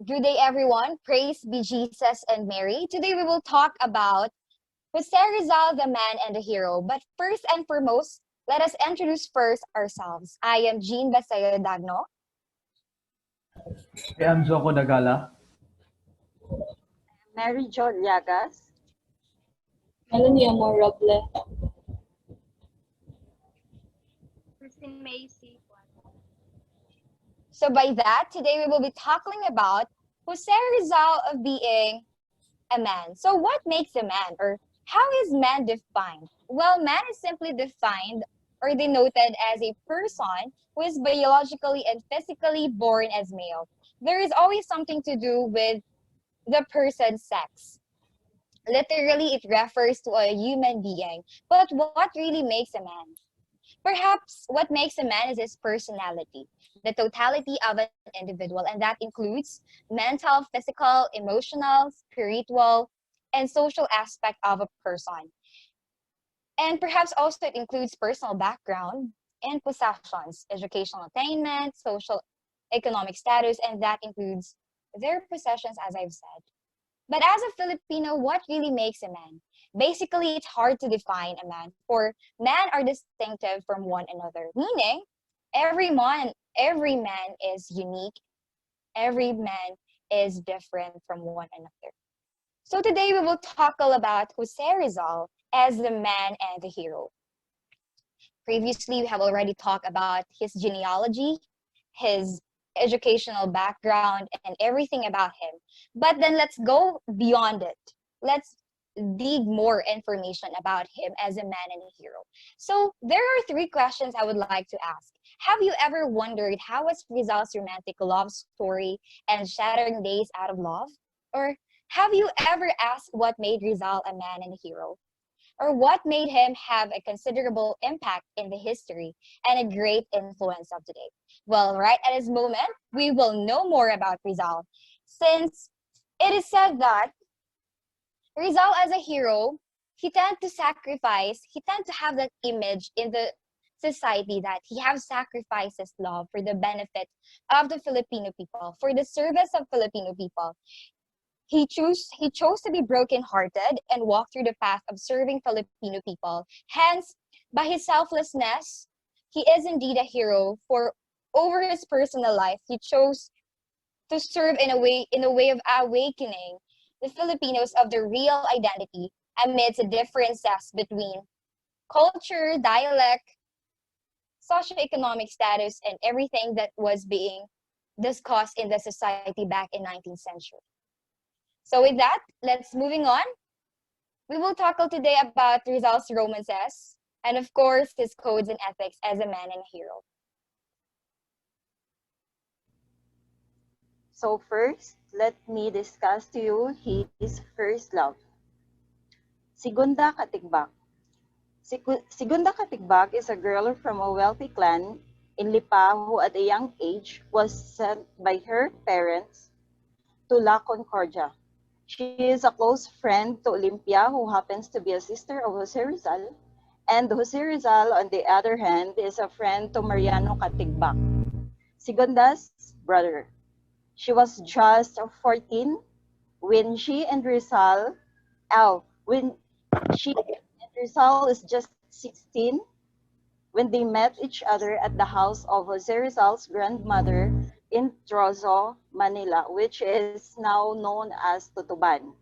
Good day, everyone. Praise be Jesus and Mary. Today we will talk about Jose Rizal, the man and the hero. But first and foremost, let us introduce first ourselves. I am Jean Basayo Dagno. I am Jocoh Dagala. Mary Jo Llagas. Melanie, Amor, Roble. Krstine Mae Cuadra. So by that, today we will be talking about Jose Rizal of being a man. So what makes a man, or how is man defined? Well, man is simply defined or denoted as a person who is biologically and physically born as male. There is always something to do with the person's sex. Literally, it refers to a human being. But what really makes a man? Perhaps what makes a man is his personality, the totality of an individual, and that includes mental, physical, emotional, spiritual, and social aspect of a person. And perhaps also it includes personal background and possessions, educational attainment, social economic status, and that includes their possessions, as I've said. But as a Filipino, what really makes a man? Basically, it's hard to define a man, for men are distinctive from one another, meaning every man is unique, every man is different from one another. So today we will talk all about Jose Rizal as the man and the hero. Previously, we have already talked about his genealogy, his educational background, and everything about him. But then let's go beyond it. Let's dig more information about him as a man and a hero. So there are three questions I would like to ask. Have you ever wondered how was Rizal's romantic love story and shattering days out of love? Or have you ever asked what made Rizal a man and a hero? Or what made him have a considerable impact in the history and a great influence of today? Well, right at this moment, we will know more about Rizal, since it is said that Rizal as a hero, he tend to have that image in the society that he has sacrificed his love for the benefit of the Filipino people, for the service of Filipino people. He chose to be broken-hearted and walk through the path of serving Filipino people. Hence, by his selflessness, he is indeed a hero, for over his personal life, he chose to serve in a way of awakening the Filipinos of their real identity amidst the differences between culture, dialect, socioeconomic status, and everything that was being discussed in the society back in 19th century. So with that, let's moving on. We will tackle today about Rizal's romances and of course his codes and ethics as a man and a hero. So first, let me discuss to you his first love. Segunda Katigbak. Segunda Katigbak is a girl from a wealthy clan in Lipa who at a young age was sent by her parents to La Concordia. She is a close friend to Olympia, who happens to be a sister of Jose Rizal, and Jose Rizal, on the other hand, is a friend to Mariano Katigbak, Segunda's brother. She was just 14 when she and Rizal, when she and Rizal is just 16 when they met each other at the house of Jose Rizal's grandmother in Trozo, Manila, which is now known as Tutuban.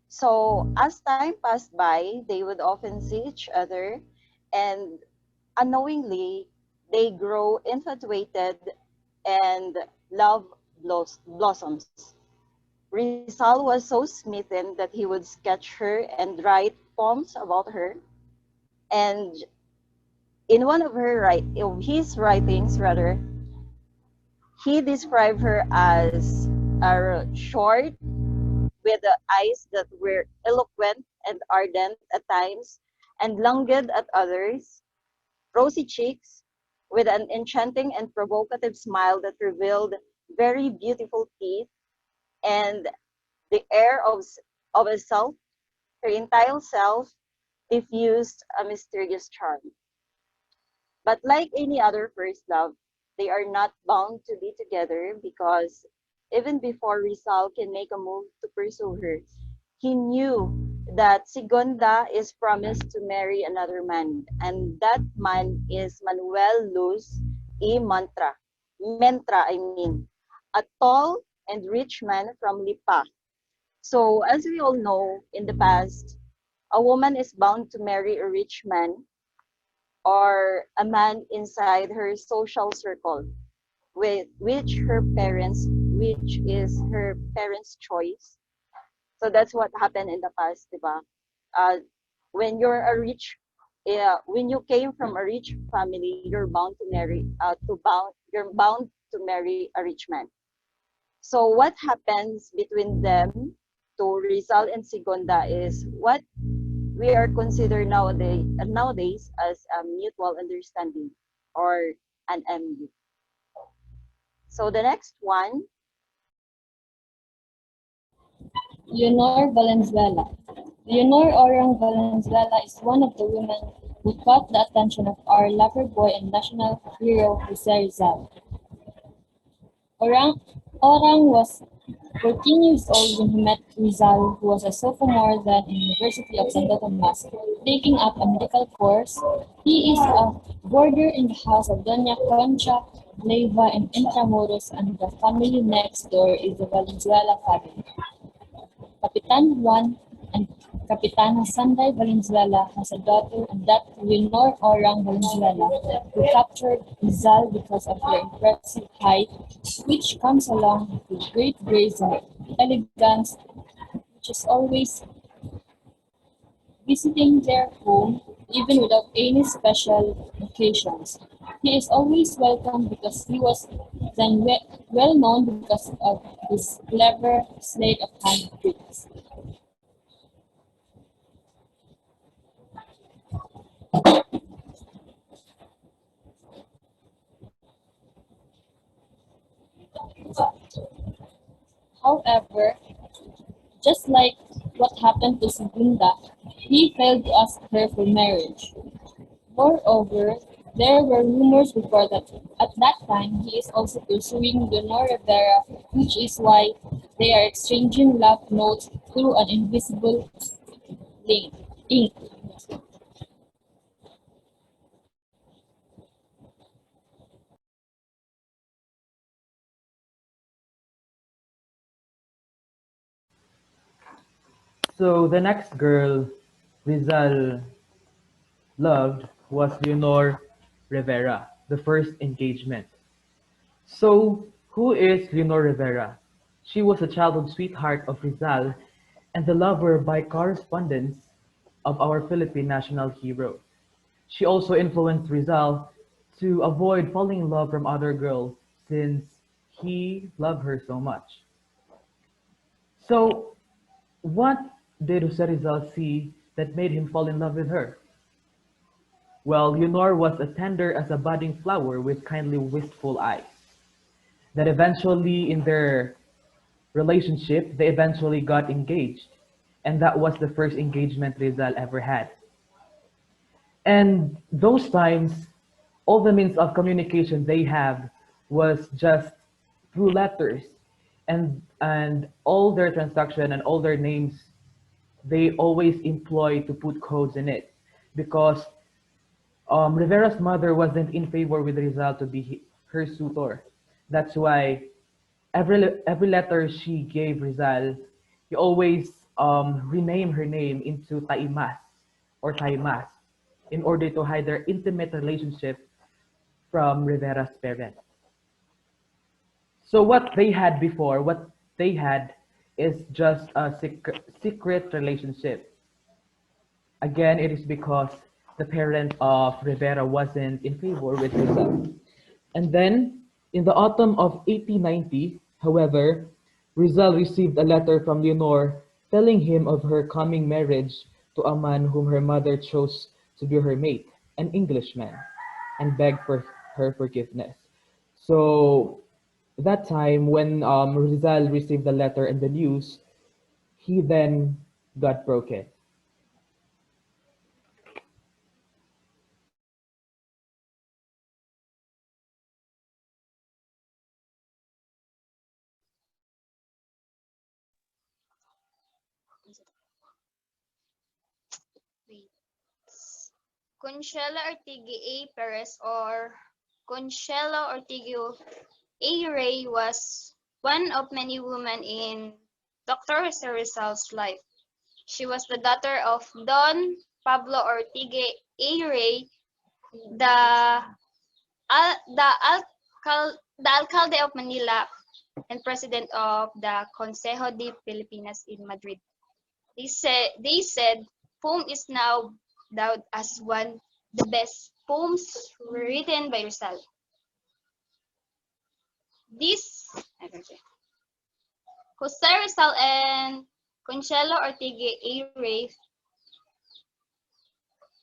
So as time passed by, they would often see each other, and unknowingly, they grow infatuated and love blossoms. Rizal was so smitten that he would sketch her and write poems about her. And in one of his writings, rather, he described her as a short with the eyes that were eloquent and ardent at times and languid at others, rosy cheeks with an enchanting and provocative smile that revealed very beautiful teeth, and the air of a self, her entire self, diffused a mysterious charm. But like any other first love, they are not bound to be together because even before Rizal can make a move to pursue her. He knew that Segunda is promised to marry another man, and that man is Manuel Luz y Mentra, I mean, a tall and rich man from Lipa. So, as we all know, in the past, a woman is bound to marry a rich man or a man inside her social circle, with which is her parents' choice. So that's what happened in the past, diba? Uh, when you're a rich, when you came from a rich family, you're bound to marry a rich man. So what happens between them to Rizal and Segunda is what we are considered nowadays as a mutual understanding or an MU. So the next one, Leonor Valenzuela. Leonor Orang Valenzuela is one of the women who caught the attention of our lover boy and national hero Jose Rizal. Orang was 14 years old when he met Rizal, who was a sophomore then in University of Santo Tomas, taking up a medical course. He is a boarder in the house of Doña Concha Leyva in Intramuros, and the family next door is the Valenzuela family. Kapitan Juan and Kapitana Sanday Valenzuela has a daughter, and that Leonor Orang Valenzuela, who captured Rizal because of her impressive height, which comes along with great grace and elegance, which is always visiting their home even without any special occasions. He is always welcome because he was then well known because of his clever sleight of hand tricks. However, just like what happened to Segunda, he failed to ask her for marriage. Moreover, there were rumors before that at that time he is also pursuing Leonor Rivera, which is why they are exchanging love notes through an invisible link, ink. So the next girl Rizal loved was Leonor Rivera, the first engagement. So who is Leonor Rivera? She was a childhood sweetheart of Rizal and the lover by correspondence of our Philippine national hero. She also influenced Rizal to avoid falling in love from other girls since he loved her so much. So what did Jose Rizal see that made him fall in love with her? Well, Leonor was as tender as a budding flower with kindly wistful eyes. That eventually, in their relationship, they eventually got engaged. And that was the first engagement Rizal ever had. And those times, all the means of communication they have was just through letters. And all their transaction and all their names, they always employ to put codes in it because Rivera's mother wasn't in favor with Rizal to be her suitor. That's why every letter she gave Rizal, he always rename her name into Taimas or Taimas in order to hide their intimate relationship from Rivera's parents. So what they had before, what they had is just a secret relationship. Again, it is because the parent of Rivera wasn't in favor with Rizal. And then, in the autumn of 1890, however, Rizal received a letter from Leonor telling him of her coming marriage to a man whom her mother chose to be her mate, an Englishman, and begged for her forgiveness. So, that time when Rizal received the letter and the news, he then got broken. Consuelo Ortigue A. Perez or Consuelo Ortigue A. Ray was one of many women in Dr. Jose Rizal's life. She was the daughter of Don Pablo Ortigue A. Ray, the, the alcalde of Manila and president of the Consejo de Filipinas in Madrid. They said poem is now dubbed as one the best poems written by Rizal. This Jose Rizal and Consuelo Ortigue A. Ray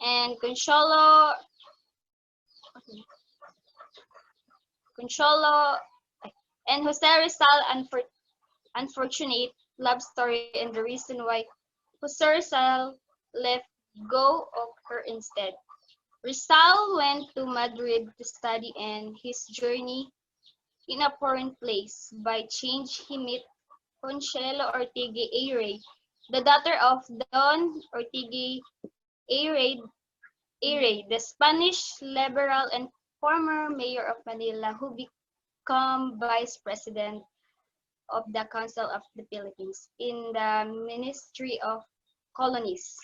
and Consuelo and Jose Rizal unfortunate love story and the reason why Jose Rizal let go of her instead. Rizal went to Madrid to study and his journey in a foreign place. By change, he met Consuelo Ortigue A. Ray, the daughter of Don Ortigue A. Ray, the Spanish liberal and former mayor of Manila who became vice president of the Council of the Philippines in the Ministry of Colonies.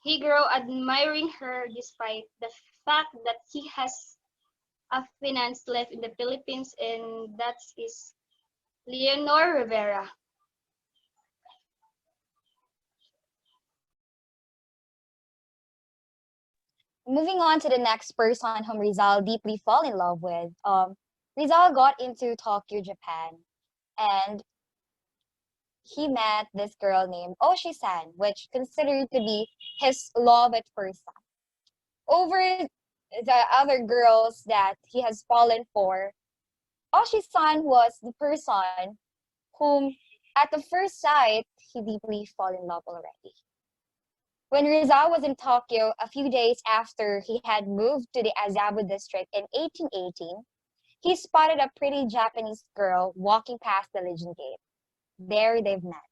He grew admiring her despite the fact that he has a finance left in the Philippines, and that is Leonor Rivera. Moving on to the next person whom Rizal deeply fell in love with. Rizal got into Tokyo, Japan, and he met this girl named Oshi-san, which considered to be his love at first sight. Over the other girls that he has fallen for, Oshi-san was the person whom, at the first sight, he deeply fell in love already. When Rizal was in Tokyo a few days after he had moved to the Azabu district in 1818, he spotted a pretty Japanese girl walking past the Legion Gate. There they've met.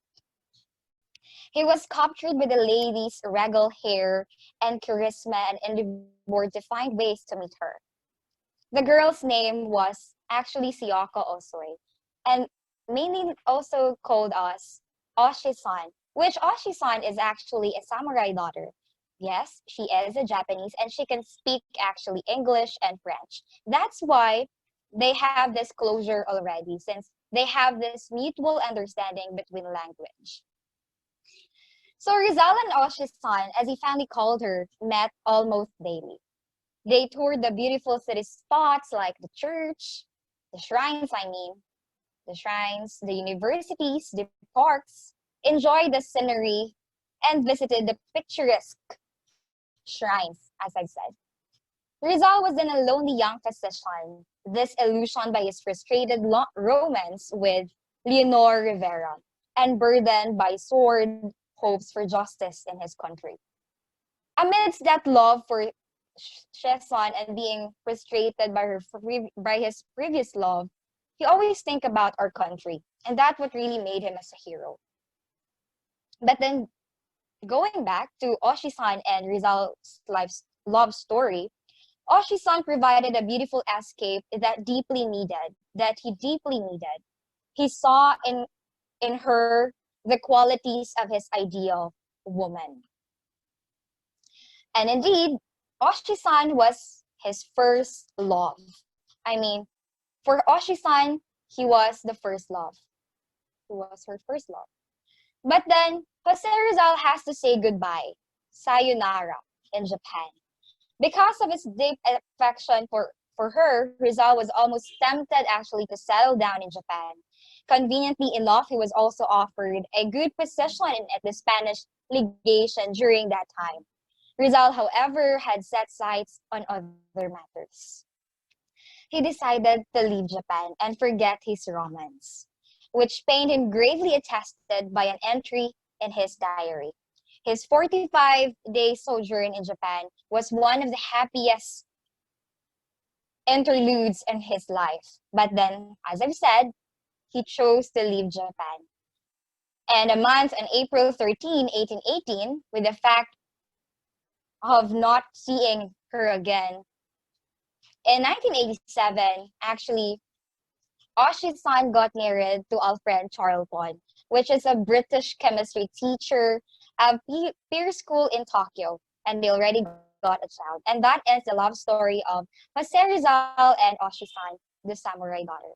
He was captured by the lady's regal hair and charisma and endeavored to find ways to meet her. The girl's name was actually Siyoko Osoi, and mainly also called us Oshi-san, which Oshi-san is actually a samurai daughter. Yes, she is a Japanese and she can speak actually English and French. That's why they have this closure already, since they have this mutual understanding between language. So Rizal and Oshi-san, as he fondly called her, met almost daily. They toured the beautiful city spots like the church, the shrines, the shrines, the universities, the parks, enjoyed the scenery, and visited the picturesque shrines, as I've said. Rizal was then a lonely young physician, disillusioned by his frustrated romance with Leonor Rivera, and burdened by sordid hopes for justice in his country. Amidst that love for Shehsan and being frustrated by by his previous love, he always think about our country, and that's what really made him as a hero. But then going back to Oshi-san and Rizal's love story, Oshi-san provided a beautiful escape that he deeply needed. He saw in her the qualities of his ideal woman. And indeed, Oshi-san was his first love. I mean, for Oshi-san, he was the first love. He was her first love. But then, Jose Rizal has to say goodbye, sayonara, in Japan. Because of his deep affection for her, Rizal was almost tempted actually to settle down in Japan. Conveniently enough, he was also offered a good position at the Spanish legation during that time. Rizal, however, had set sights on other matters. He decided to leave Japan and forget his romance, which pained him gravely attested by an entry in his diary. His 45-day sojourn in Japan was one of the happiest interludes in his life. But then, as I've said, he chose to leave Japan. And a month on April 13, 1818, with the fact of not seeing her again. In 1987, actually, Oshi's son got married to Alfred Charlton, which is a British chemistry teacher at peer school in Tokyo. And they already got a child. And that ends the love story of Jose Rizal and Oshi's son, the samurai daughter.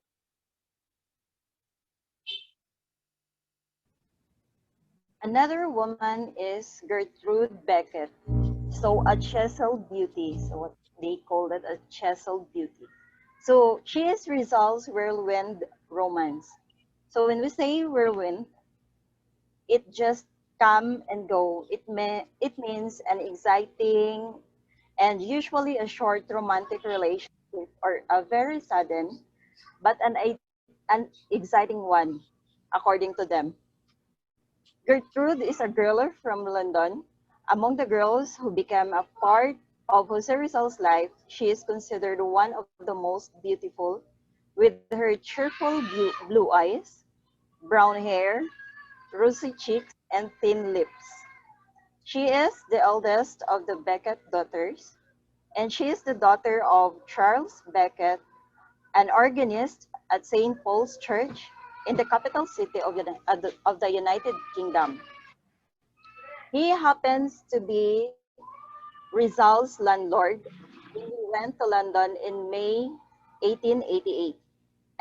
Another woman is Gertrude Beckett. So a Chesil beauty. So what they call it a Chesil beauty. So she is Rizal's whirlwind romance. So when we say whirlwind, it just come and go. It means an exciting and usually a short romantic relationship or a very sudden but an exciting one, according to them. Gertrude is a girl from London. Among the girls who became a part of Jose Rizal's life, she is considered one of the most beautiful, with her cheerful blue eyes, brown hair, rosy cheeks, and thin lips. She is the eldest of the Beckett daughters, and she is the daughter of Charles Beckett, an organist at St. Paul's Church in the capital city of the United Kingdom. He happens to be Rizal's landlord when he went to London in May 1888.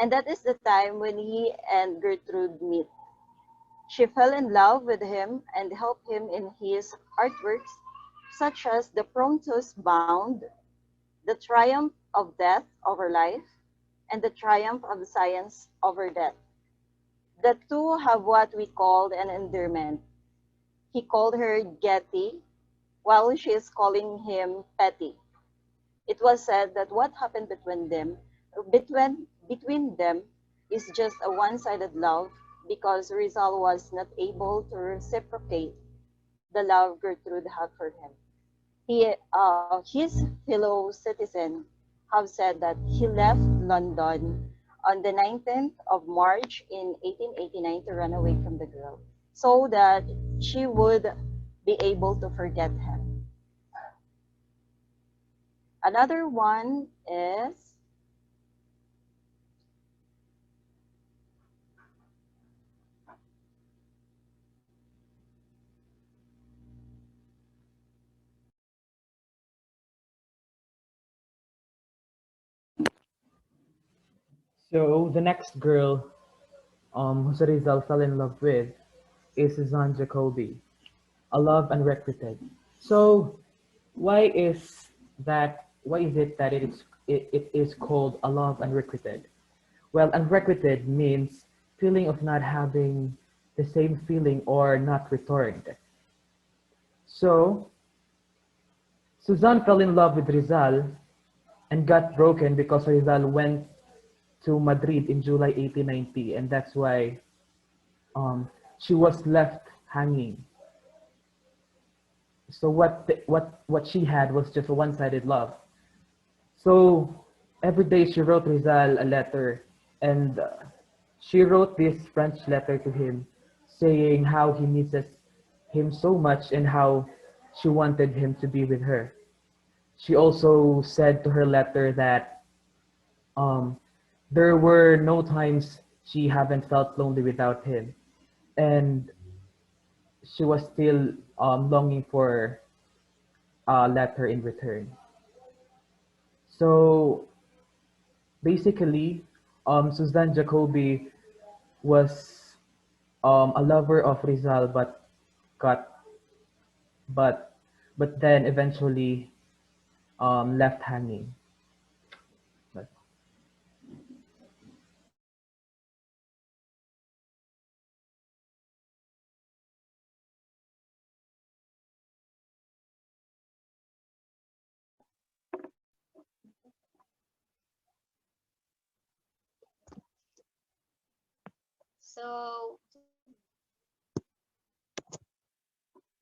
And that is the time when he and Gertrude meet. She fell in love with him and helped him in his artworks, such as The Promptus Bound, The Triumph of Death Over Life, and The Triumph of Science Over Death. The two have what we called an endearment. He called her Getty, while she is calling him Petty. It was said that what happened between them is just a one-sided love because Rizal was not able to reciprocate the love Gertrude had for him. His fellow citizens have said that he left London on the 19th of March in 1889 to run away from the girl so that she would be able to forget him. Another one is So the next girl Jose Rizal fell in love with is Suzanne Jacoby, a love unrequited. So why is why is it that it is called a love unrequited? Well, unrequited means feeling of not having the same feeling or not returned. So Suzanne fell in love with Rizal and got broken because Rizal went to Madrid in July 1890, and that's why she was left hanging. So what she had was just a one-sided love. So every day she wrote Rizal a letter, and she wrote this French letter to him, saying how he misses him so much and how she wanted him to be with her. She also said to her letter that um, there were no times she haven't felt lonely without him, and she was still longing for a letter in return. So basically, Suzanne Jacoby was a lover of Rizal, got but then eventually left hanging. But, So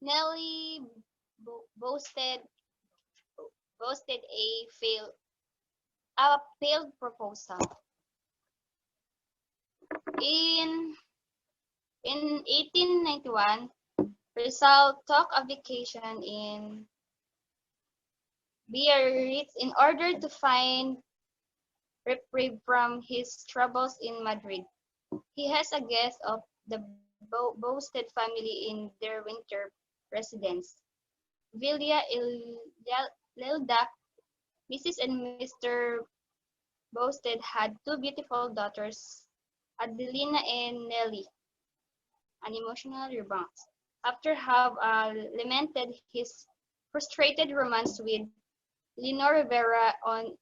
Nelly boasted a failed proposal. In 1891, Rizal took a vacation in Biarritz in order to find reprieve from his troubles in Madrid. He has a guest of the boasted family in their winter residence, Villa Lilda. Mrs. and Mr. Boasted had two beautiful daughters, Adelina and Nellie, an emotional rebound. After have lamented his frustrated romance with Lenore Rivera on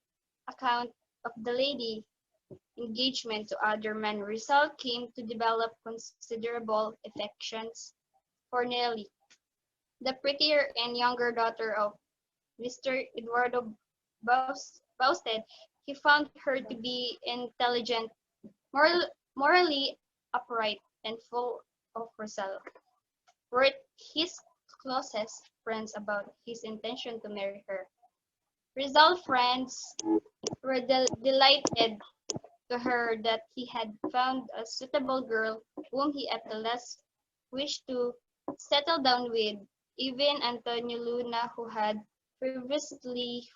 account of the lady engagement to other men, Rizal came to develop considerable affections for Nellie, the prettier and younger daughter of Mr. Eduardo Bousted. He found her to be intelligent, morally upright, and full of resolve. Wrote his closest friends about his intention to marry her. Rizal friends were delighted to her that he had found a suitable girl whom he at the last wished to settle down with. Even Antonio Luna, who had previously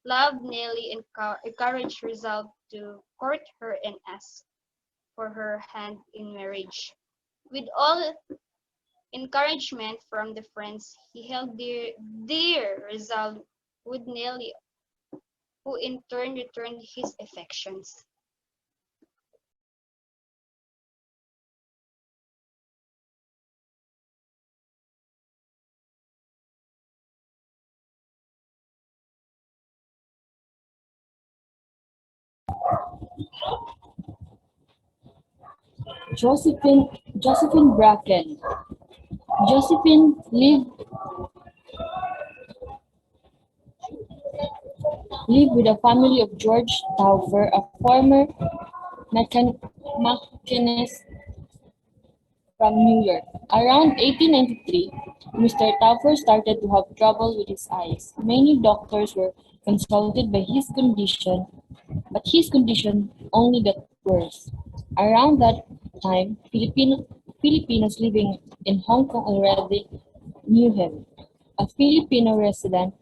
loved Nelly, encouraged Rizal to court her and ask for her hand in marriage. With all encouragement from the friends, he held dear Rizal with Nelly, who in turn returned his affections. Josephine Bracken. Josephine lived with the family of George Taufer, a former machinist from New York. Around 1893, Mr. Taufer started to have trouble with his eyes. Many doctors were consulted by his condition, but his condition only got worse. Around that time, Filipinos living in Hong Kong already knew him. A Filipino resident,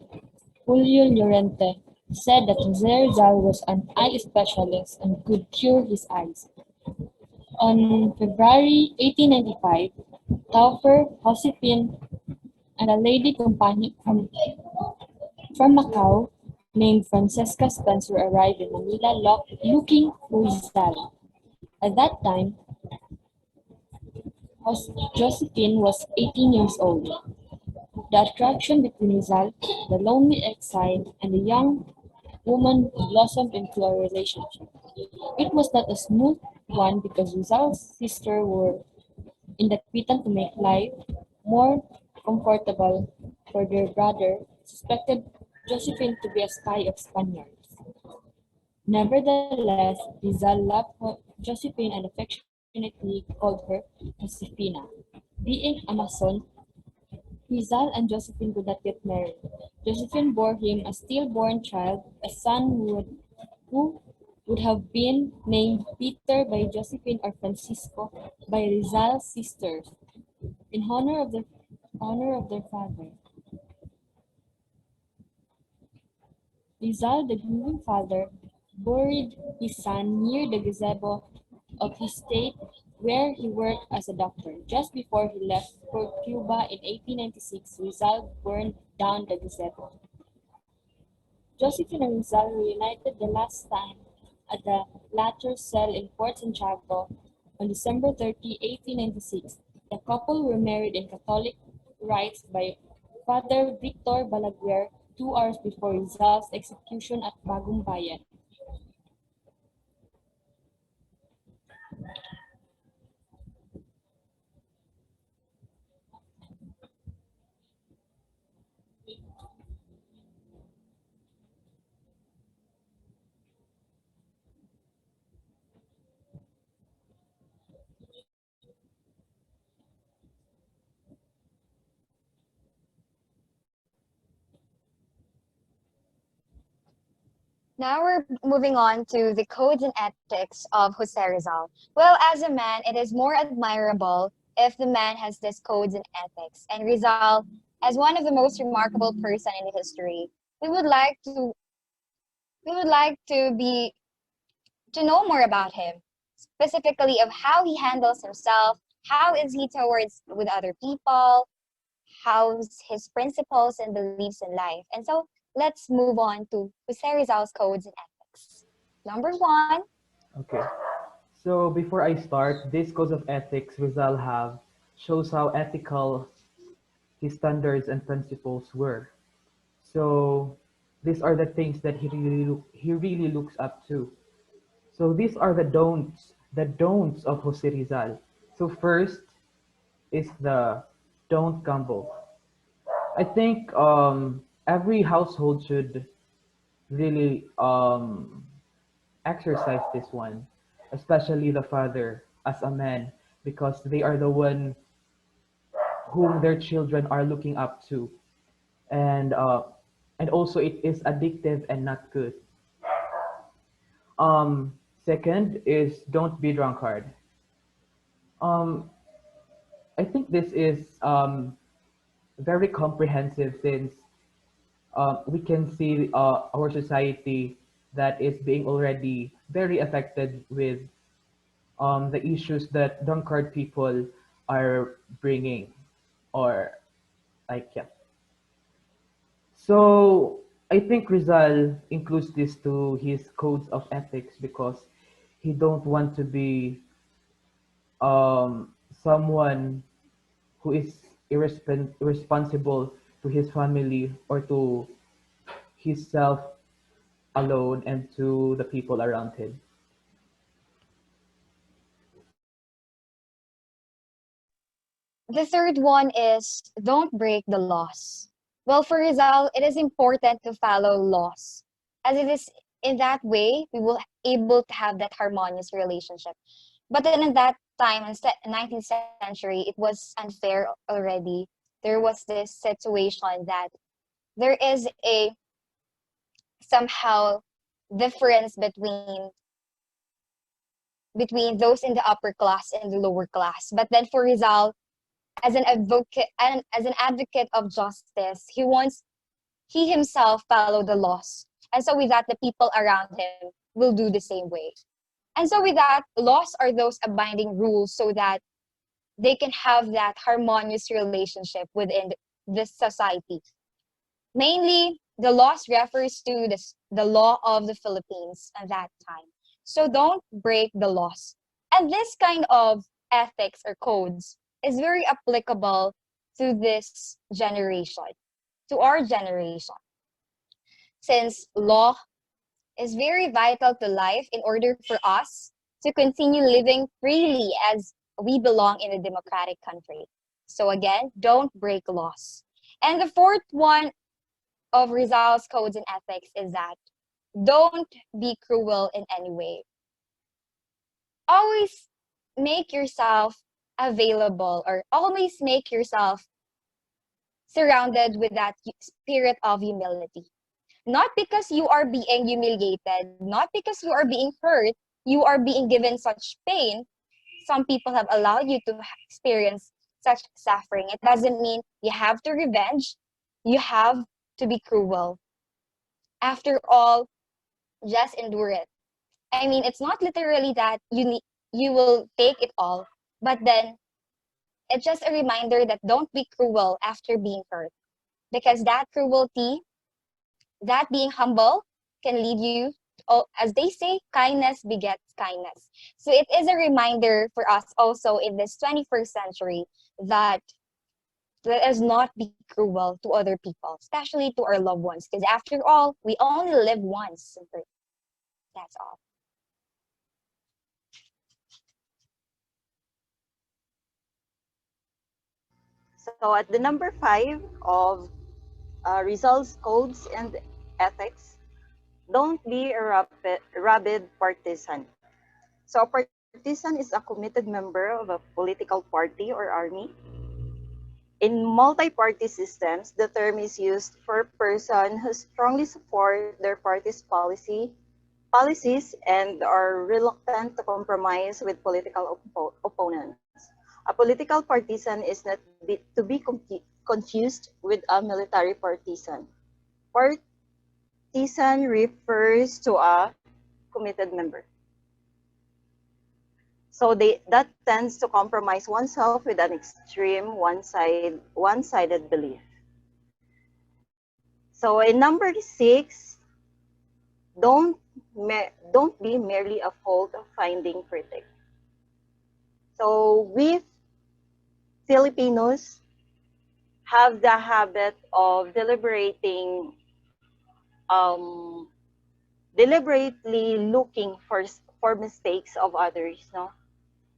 Julio Llorente, said that Jose Rizal was an eye specialist and could cure his eyes. On February 1895, Taufer, Josephine, and a lady companion from Macau named Francesca Spencer arrived in Manila looking for Rizal. At that time, Josephine was 18 years old. The attraction between Rizal, the lonely exile, and the young woman blossomed into a relationship. It was not a smooth one because Rizal's sisters were in the Capitan to make life more comfortable for their brother, suspected Josephine to be a spy of Spaniards. Nevertheless, Rizal loved Josephine and affectionately called her Josefina. Being a Mason, Rizal and Josephine could not get married. Josephine bore him a stillborn child, a son who would have been named Peter by Josephine or Francisco by Rizal's sisters in honor of their father. Rizal, the grieving father, buried his son near the gazebo of his state where he worked as a doctor. Just before he left for Cuba in 1896, Rizal burned down the gazebo. Josephine and Rizal reunited the last time at the latter's cell in Fort Santiago on December 30, 1896. The couple were married in Catholic rites by Father Victor Balaguer 2 hours before Rizal's execution at Bagong Bayan. Now we're moving on to the codes and ethics of Jose Rizal. Well, as a man, it is more admirable if the man has these codes and ethics. And Rizal, as one of the most remarkable person in history, we would like to we would like to know more about him, specifically of how he handles himself, how is he towards with other people, how's his principles and beliefs in life. And so let's move on to Jose Rizal's codes and ethics. Number one, Okay. So before I start, this codes of ethics Rizal have shows how ethical his standards and principles were. So these are the things that he really looks up to. So these are the don'ts of Jose Rizal. So first is the don't gamble. I think every household should really exercise this one, especially the father as a man, because they are the one whom their children are looking up to, and uh, and also it is addictive and not good. Second is don't be drunkard. Um, I think this is very comprehensive since we can see our society that is being already very affected with the issues that drunkard people are bringing, or like yeah. So I think Rizal includes this to his codes of ethics because he don't want to be someone who is irresponsible to his family or to himself alone and to the people around him. the third one is don't break the laws. Well, for Rizal, it is important to follow laws, as it is in that way we will able to have that harmonious relationship. But then in that time, in 19th century, it was unfair already. There was this situation that there is a somehow difference between those in the upper class and the lower class. But then for Rizal, as an advocate of justice, he himself follow the laws. And so with that, the people around him will do the same way. And so with that, laws are those abiding rules so that they can have that harmonious relationship within this society. Mainly, the laws refers to the law of the Philippines at that time. So don't break the laws. And this kind of ethics or codes is very applicable to this generation, to our generation, since law is very vital to life in order for us to continue living freely as we belong in a democratic country. So again, don't break laws. And the fourth one of Rizal's codes and ethics is that don't be cruel in any way. Always make yourself available or always make yourself surrounded with that spirit of humility. Not because you are being humiliated, not because you are being hurt, you are being given such pain. Some people have allowed you to experience such suffering. It doesn't mean you have to revenge, you have to be cruel. After all, just endure it. I mean, it's not literally that you will take it all, but then it's just a reminder that don't be cruel after being hurt, because that cruelty, that being humble, can lead you, oh, as they say, kindness begets kindness. So it is a reminder for us also in this 21st century that let us not be cruel to other people, especially to our loved ones, because after all, we only live once. That's all. So at the number 5 of Rizal's codes and ethics, don't be a rabid partisan. So a partisan is a committed member of a political party or army. In multi-party systems, the term is used for a person who strongly support their party's policies and are reluctant to compromise with political opponents. A political partisan is not to be confused with a military partisan. Tisan refers to a committed member. So that tends to compromise oneself with an extreme one-sided belief. So in number 6, don't be merely a fault finding critic. So we Filipinos have the habit of um, deliberately looking for mistakes of others. No,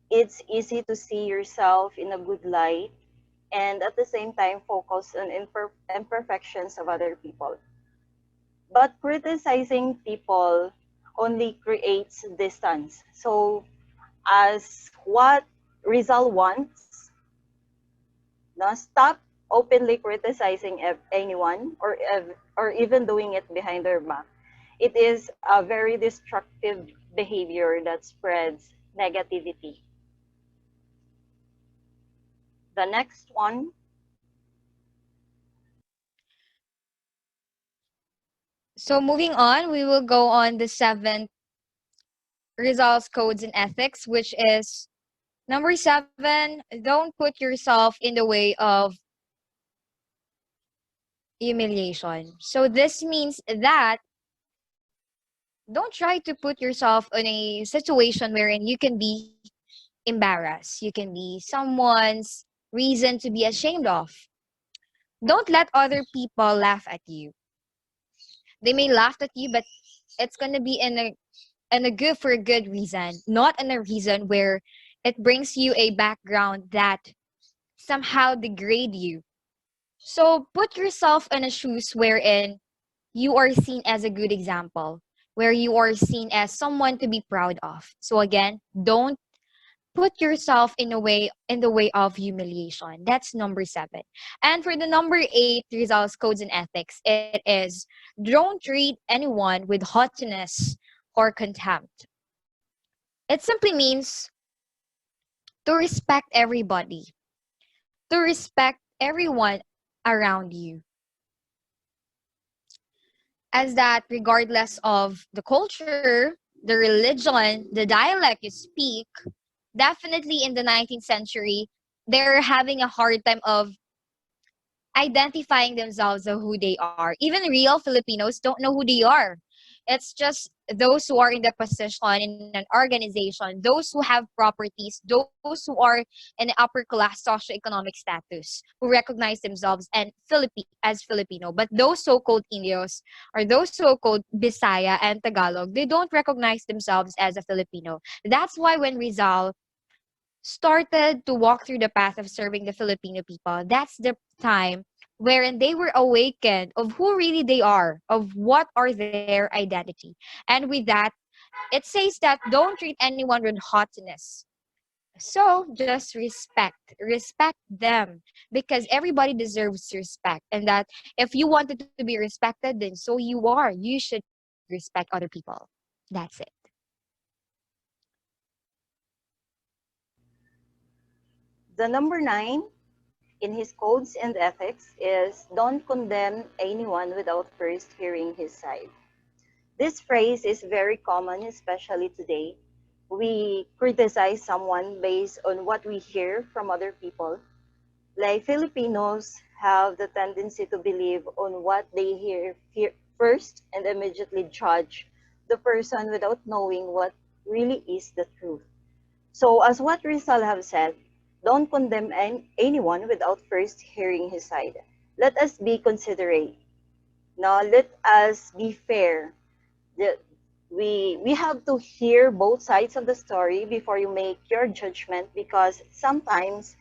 it's easy to see yourself in a good light and at the same time focus on imperfections of other people. But criticizing people only creates distance. So as what Rizal wants, no, stop openly criticizing anyone or even doing it behind their back. It is a very destructive behavior that spreads negativity. The next one, So moving on, we will go on the seventh results, codes, and ethics, which is number 7. Don't put yourself in the way of humiliation. So this means that don't try to put yourself in a situation wherein you can be embarrassed. You can be someone's reason to be ashamed of. Don't let other people laugh at you. They may laugh at you, but it's gonna be in a good for a good reason, not in a reason where it brings you a background that somehow degrade you. So put yourself in a shoes wherein you are seen as a good example, where you are seen as someone to be proud of. So again, don't put yourself in the way of humiliation. That's number 7. And for the number 8 results, codes, and ethics, it is don't treat anyone with haughtiness or contempt. It simply means to respect everybody, to respect everyone around you, as that regardless of the culture, the religion, the dialect you speak, definitely in the 19th century, they're having a hard time of identifying themselves of who they are. Even real Filipinos don't know who they are. It's just those who are in the position in an organization, those who have properties, those who are in the upper class socioeconomic status, who recognize themselves and as Filipino. But those so-called Indios or those so-called Bisaya and Tagalog, they don't recognize themselves as a Filipino. That's why when Rizal started to walk through the path of serving the Filipino people, that's the time wherein they were awakened of who really they are, of what are their identity. And with that, it says that don't treat anyone with haughtiness. So just respect them because everybody deserves respect. And that if you wanted to be respected, then so you are. You should respect other people. That's it. the number 9 in his codes and ethics is don't condemn anyone without first hearing his side. This phrase is very common, especially today. We criticize someone based on what we hear from other people. Like Filipinos have the tendency to believe on what they hear first and immediately judge the person without knowing what really is the truth. So as what Rizal have said, don't condemn anyone without first hearing his side. Let us be considerate. Now let us be fair. The, we have to hear both sides of the story before you make your judgment because sometimes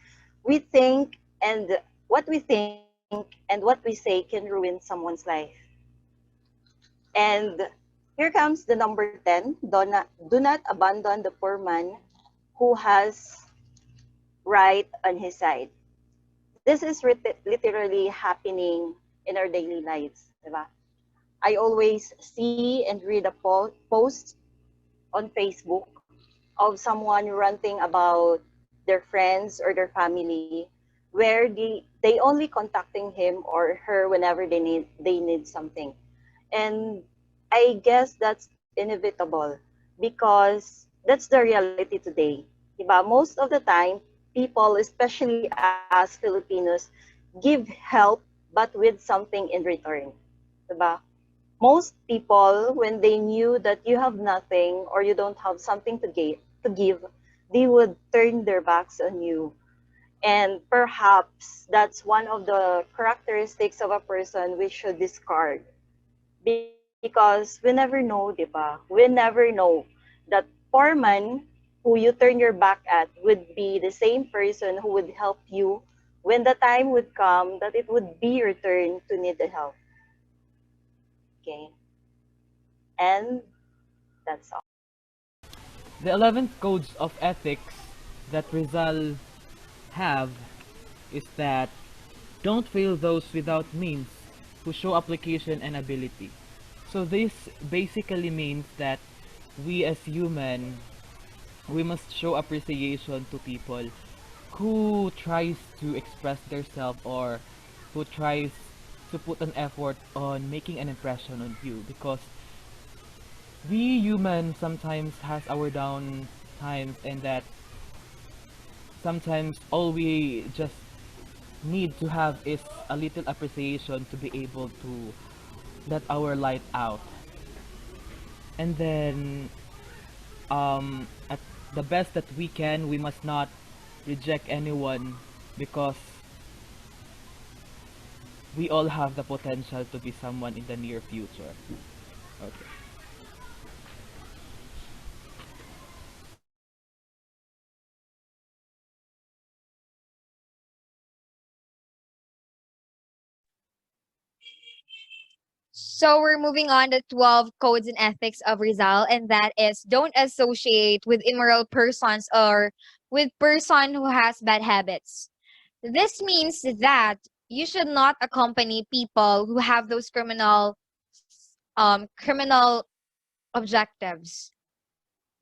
we think and what we think and what we say can ruin someone's life. And here comes the number 10. Do not abandon the poor man who has right on his side. This is literally happening in our daily lives, diba? I always see and read a post on Facebook of someone ranting about their friends or their family where they only contacting him or her whenever they need something. And I guess that's inevitable because that's the reality today. Diba? Most of the time, people, especially us Filipinos, give help but with something in return. Diba? Most people, when they knew that you have nothing or you don't have something to give, they would turn their backs on you. And perhaps that's one of the characteristics of a person we should discard because we never know, di ba? We never know that poor man who you turn your back at would be the same person who would help you when the time would come that it would be your turn to need the help. Okay? And that's all. The 11th codes of ethics that Rizal have is that don't fail those without means who show application and ability. So this basically means that we as human, we must show appreciation to people who tries to express themselves or who tries to put an effort on making an impression on you, because we human sometimes has our down times, and that sometimes all we just need to have is a little appreciation to be able to let our light out. And then at the best that we can, we must not reject anyone, because we all have the potential to be someone in the near future. Okay. So we're moving on to 12 codes and ethics of Rizal, and that is don't associate with immoral persons or with person who has bad habits. This means that you should not accompany people who have those criminal objectives.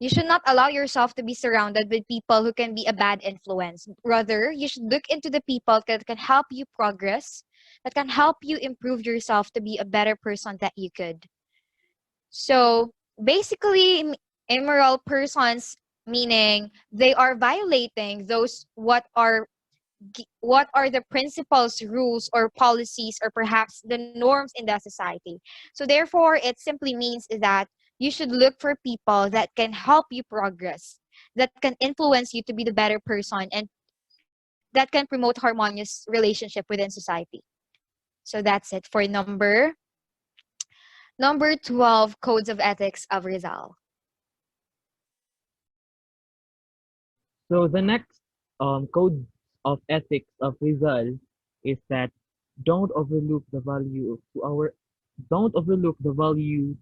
You should not allow yourself to be surrounded with people who can be a bad influence. Rather, you should look into the people that can help you progress, that can help you improve yourself to be a better person that you could. So basically, immoral persons meaning they are violating those what are the principles, rules, or policies, or perhaps the norms in the society. So therefore, it simply means that you should look for people that can help you progress, that can influence you to be the better person, and that can promote harmonious relationship within society. So that's it for number 12 codes of ethics of Rizal. So the next code of ethics of Rizal is that don't overlook the value to our don't overlook the value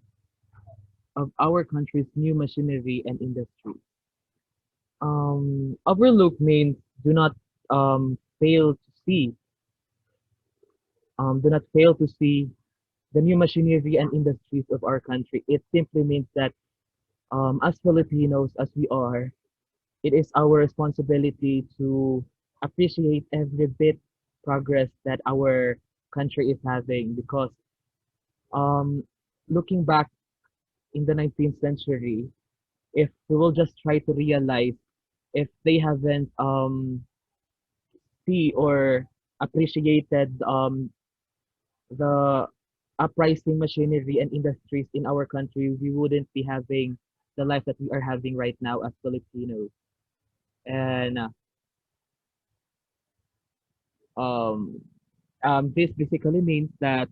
of our country's new machinery and industry. Overlook means do not fail to see do not fail to see the new machinery and industries of our country. It simply means that as Filipinos, as we are, it is our responsibility to appreciate every bit progress that our country is having, because um, looking back in the 19th century, if we will just try to realize, if they haven't see or appreciated the uprising machinery and industries in our country, we wouldn't be having the life that we are having right now as Filipinos. And um, this basically means that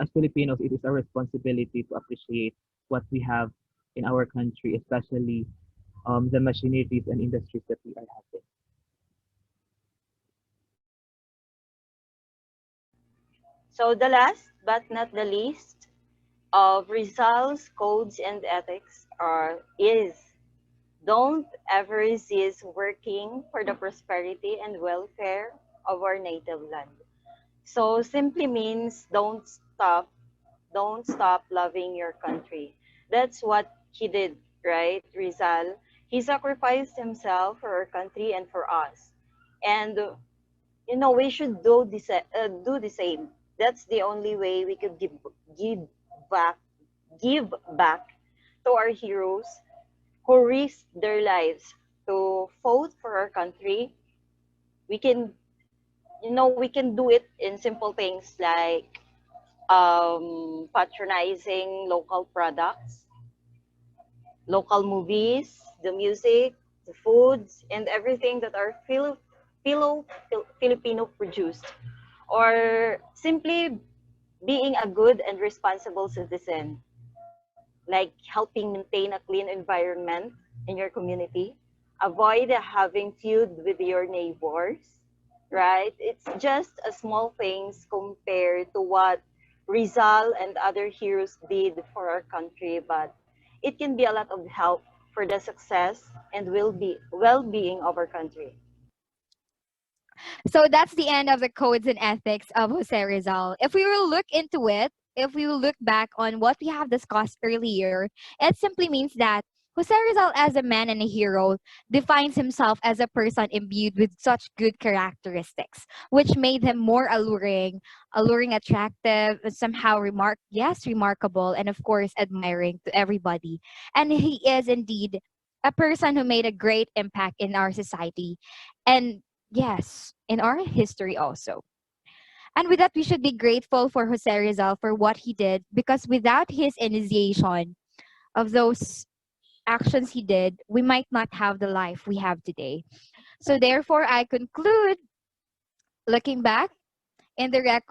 as Filipinos, it is our responsibility to appreciate what we have in our country, especially the machineries and industries that we are having. So the last but not the least of Rizal's codes and ethics is don't ever cease working for the prosperity and welfare of our native land. So simply means don't stop loving your country. That's what he did, right? Rizal. He sacrificed himself for our country and for us. And we should do the same. That's the only way we could give give back to our heroes who risked their lives to fight for our country. We can, we can do it in simple things like patronizing local products, local movies, the music, the foods, and everything that are Filipino produced, or simply being a good and responsible citizen, like helping maintain a clean environment in your community, avoid having feud with your neighbors, right? It's just a small things compared to what Rizal and other heroes did for our country, but it can be a lot of help for the success and well-being of our country. So that's the end of the codes and ethics of Jose Rizal. If we will look into it, if we will look back on what we have discussed earlier, it simply means that Jose Rizal, as a man and a hero, defines himself as a person imbued with such good characteristics, which made him more alluring, attractive, somehow remarkable, and of course admiring to everybody. And he is indeed a person who made a great impact in our society. And yes, in our history also. And with that, we should be grateful for Jose Rizal for what he did, because without his initiation of those actions he did, we might not have the life we have today. So therefore, I conclude, looking back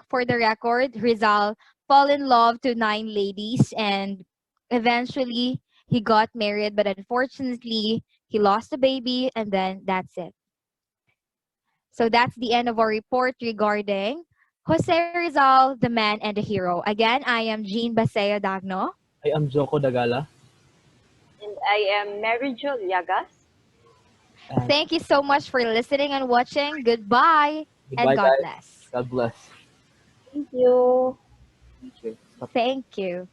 for the record, Rizal fell in love to 9 ladies, and eventually he got married, but unfortunately he lost a baby, and then that's it. So that's the end of our report regarding Jose Rizal, the man and the hero. Again, I am Jean Baseo Dagno. I am Jocoh Dagala. And I am Mary Jo Llagas. And Thank you so much for listening and watching. Goodbye and goodbye, God guys. bless. God bless. Thank you. Thank you. Stop. Thank you.